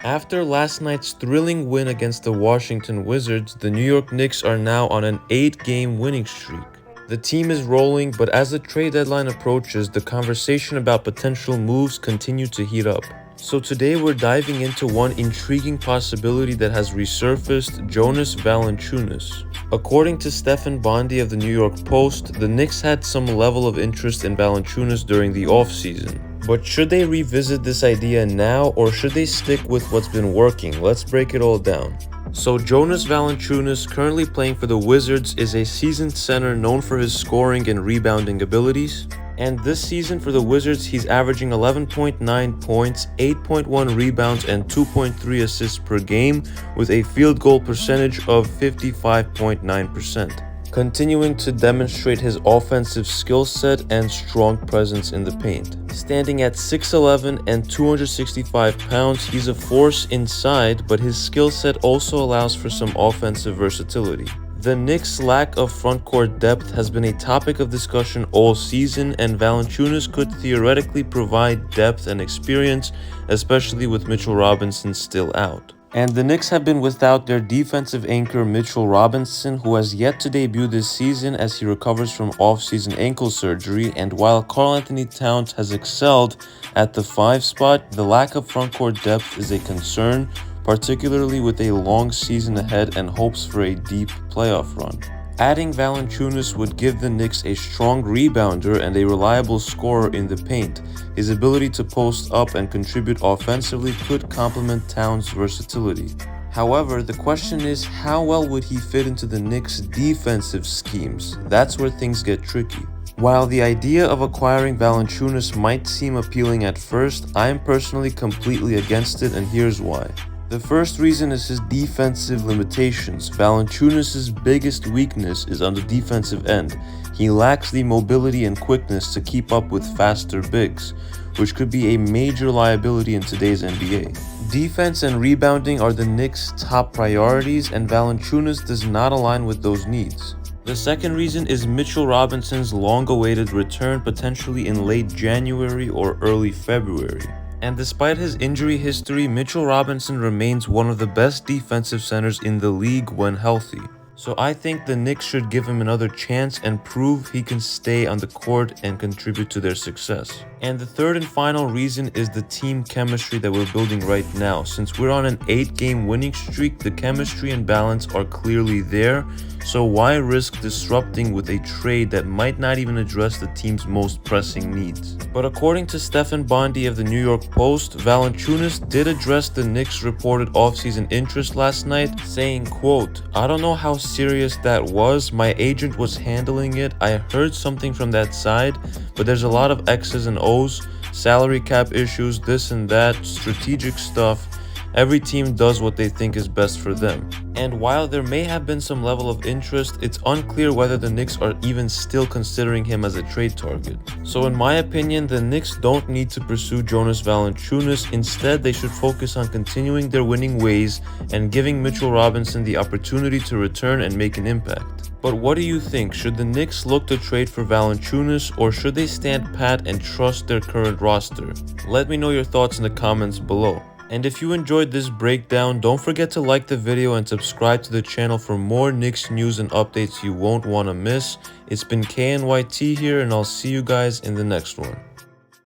After last night's thrilling win against the Washington Wizards, the New York Knicks are now on an 8-game winning streak. The team is rolling, but as the trade deadline approaches, the conversation about potential moves continue to heat up. So today we're diving into one intriguing possibility that has resurfaced: Jonas Valanciunas. According to Stefan Bondy of the New York Post, the Knicks had some level of interest in Valanciunas during the offseason. But should they revisit this idea now, or should they stick with what's been working? Let's break it all down. So Jonas Valanciunas, currently playing for the Wizards, is a seasoned center known for his scoring and rebounding abilities. And this season for the Wizards, he's averaging 11.9 points, 8.1 rebounds, and 2.3 assists per game, with a field goal percentage of 55.9%. Continuing to demonstrate his offensive skill set and strong presence in the paint. Standing at 6'11 and 265 pounds, he's a force inside, but his skill set also allows for some offensive versatility. The Knicks' lack of frontcourt depth has been a topic of discussion all season, and Valanciunas could theoretically provide depth and experience, especially with Mitchell Robinson still out. And the Knicks have been without their defensive anchor Mitchell Robinson, who has yet to debut this season as he recovers from off-season ankle surgery. And while Karl-Anthony Towns has excelled at the 5 spot, the lack of frontcourt depth is a concern, particularly with a long season ahead and hopes for a deep playoff run. Adding Valanciunas would give the Knicks a strong rebounder and a reliable scorer in the paint. His ability to post up and contribute offensively could complement Towns' versatility. However, the question is, how well would he fit into the Knicks' defensive schemes? That's where things get tricky. While the idea of acquiring Valanciunas might seem appealing at first, I am personally completely against it, and here's why. The first reason is his defensive limitations. Valanciunas' biggest weakness is on the defensive end. He lacks the mobility and quickness to keep up with faster bigs, which could be a major liability in today's NBA. Defense and rebounding are the Knicks' top priorities, and Valanciunas does not align with those needs. The second reason is Mitchell Robinson's long-awaited return, potentially in late January or early February. And despite his injury history, Mitchell Robinson remains one of the best defensive centers in the league when healthy. So I think the Knicks should give him another chance and prove he can stay on the court and contribute to their success. And the third and final reason is the team chemistry that we're building right now. Since we're on an 8-game winning streak, the chemistry and balance are clearly there. So why risk disrupting with a trade that might not even address the team's most pressing needs? But according to Stefan Bondy of the New York Post, Valanciunas did address the Knicks' reported offseason interest last night, saying, quote, "I don't know how serious that was. My agent was handling it. I heard something from that side, but there's a lot of X's and O's, salary cap issues, this and that, strategic stuff. Every team does what they think is best for them. And while there may have been some level of interest, it's unclear whether the Knicks are even still considering him as a trade target. So in my opinion, the Knicks don't need to pursue Jonas Valanciunas. Instead, they should focus on continuing their winning ways and giving Mitchell Robinson the opportunity to return and make an impact. But what do you think? Should the Knicks look to trade for Valanciunas, or should they stand pat and trust their current roster? Let me know your thoughts in the comments below. And if you enjoyed this breakdown, don't forget to like the video and subscribe to the channel for more Knicks news and updates you won't want to miss. It's been KNYT here, and I'll see you guys in the next one.